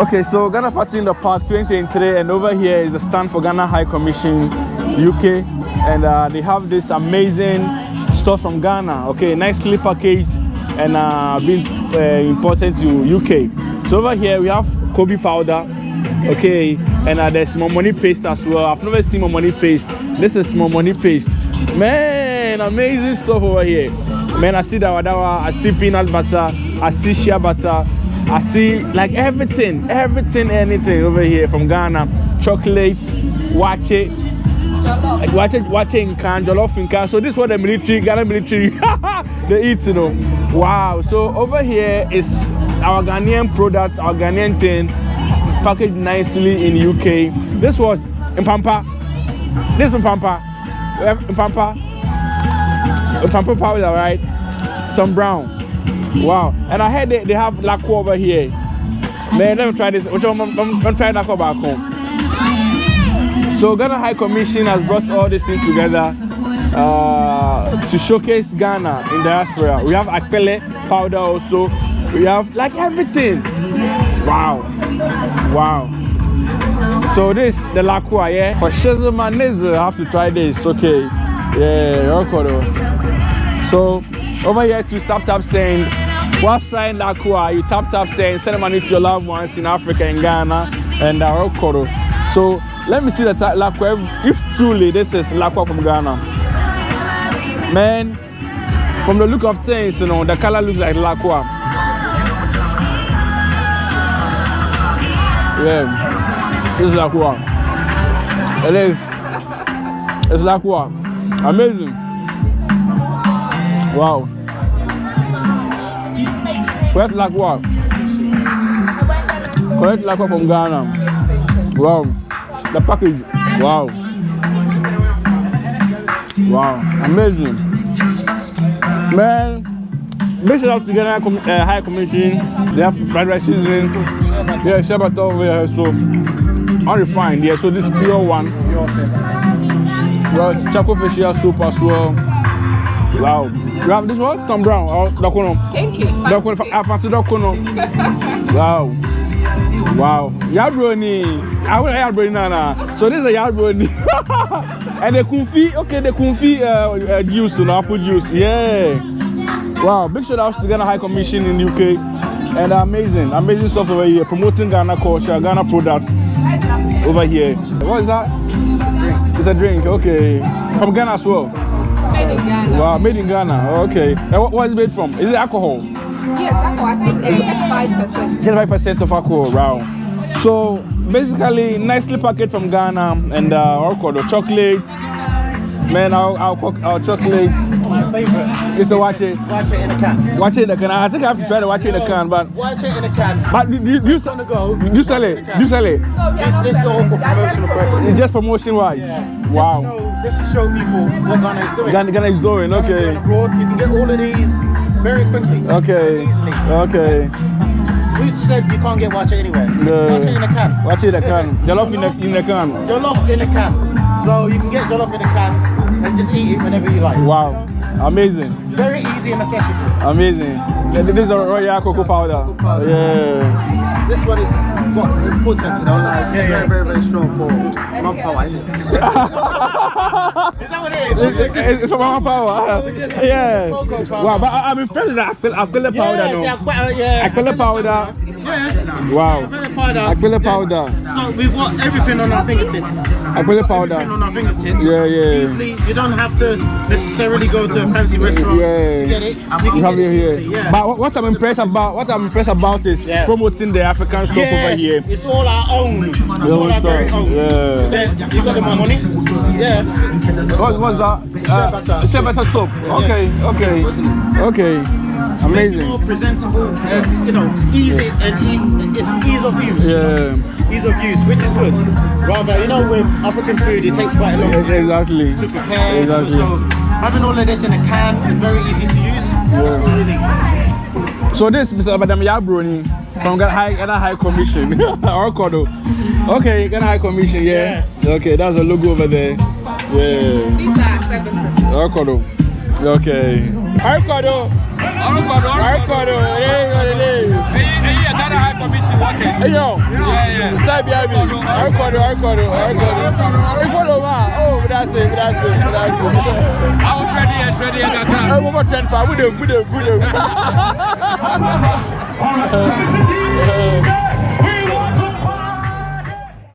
Okay, so Ghana Party in the Park 2023, and over here is the stand for Ghana High Commission UK, and they have this amazing stuff from Ghana. Okay, nicely packaged and being imported to UK. So over here we have Kobe powder, okay, and there's Momoni paste as well. I've never seen Momoni paste. This is Momoni paste. Man, amazing stuff over here. Man, I see dawa, I see peanut butter, I see shea butter, I see like anything over here from Ghana. Chocolate, wache in can, jollof in can. So this is what the military, Ghana military, they eat, you know. Wow. So over here is our Ghanaian products, our Ghanaian thing, packaged nicely in UK. This was in Pampa. This is Pampa. In Pampa powder, right? Some brown. Wow. And I heard they have lacquer over here. Man, let me try this. I'm trying lacquer back home. So Ghana High Commission has brought all these things together to showcase Ghana in diaspora. We have akpele powder also. We have like everything. Wow. Wow. So this the lacquer, yeah. For Shizzle Man, I have to try this. Okay. Yeah, so over here to tap send. Whilst trying lacquer, you tap send money to your loved ones in Africa and Ghana and So let me see the lacquer. If truly this is lacquer from Ghana, man, from the look of things, you know, the color looks like lacquer. Yeah, this is lacquer. It is. It's lacquer. Amazing. Wow. Correct lacquer. Correct lacquer from Ghana. Wow. The package. Wow. Wow. Amazing. Man, make sure to Ghana High Commission. They have fried rice seasoning. Yeah, shea butter over here. So unrefined. Yeah, so this is pure one. Well, charcoal facial soup as well. Wow. You have this one? Tom Brown or Dakono? Thank you. Dakono. Wow. Wow. Yabroni. I want Yabroni Nana. So this is a Yabroni. And the Kunfi, okay, the Kunfi juice, apple juice. Yeah. Wow. Big shout out to Ghana High Commission in UK. And amazing stuff over here. Promoting Ghana culture, Ghana products over here. What is that? It's a drink, okay. From Ghana as well? Made in Ghana. Wow, made in Ghana, okay. And what is it made from? Is it alcohol? Yes, alcohol. I think it's 5%. 5% of alcohol, wow. So, basically, nicely packaged from Ghana and the chocolate. Man, our chocolate. My favorite. It's the wache. Wache in a can. Wache in a can. I think I have to try the wache in a can, but. Wache in a can. But do you sell it? Do you sell it? This is all for promotional purposes. It's just promotion wise. Yeah. Wow. This to show people what Ghana is doing. Ghana is doing, okay. Abroad, you can get all of these very quickly. Okay. Easily. Okay. We said you can't get wache anywhere. No. Wache in a can. Wache in a can. Jollof in a can. Jollof in a can. So you can get jollof in a can and just eat it whenever you like. Wow. Amazing. Very easy and accessible. Amazing. This is a royal cocoa powder. Yeah. This one is what important, you know, like very strong for mum power, isn't it? Is that what it is? It's for mum power. Yeah. Wow, but I'm impressed that akpele powder, no. Akpele powder. Yeah. Wow. Akpele powder. So we've got everything on our fingertips. Akpele powder. Everything on our fingertips. Yeah. Easily, you don't have to necessarily go to a fancy restaurant to get it. You have it here. Yeah. But what I'm impressed about is promoting the African stuff over here. It's all our own. It's all our very own. Yeah. Then you got the money. Yeah. What's that? Shea butter soap. Okay. Amazing. More presentable, you know, easy and it's ease of use. Yeah. Ease of use, which is good. Rather, you know, with African food, it takes quite a long time Exactly. to prepare. Exactly. So having all of this in a can is very easy to use. Yeah. Really. So this Mr. Abadam Yabroni from Ghana High Commission. Okay, Ghana High Commission, yeah. Yes. Okay, that's the logo over there. Yeah. These are services. Okay. Arkodo. It is what it is. mission workers. Hey, yo. Yeah. Start behind me. I record it. We follow man. Oh, that's it. I will trade here. I'm over 10 pounds. We do.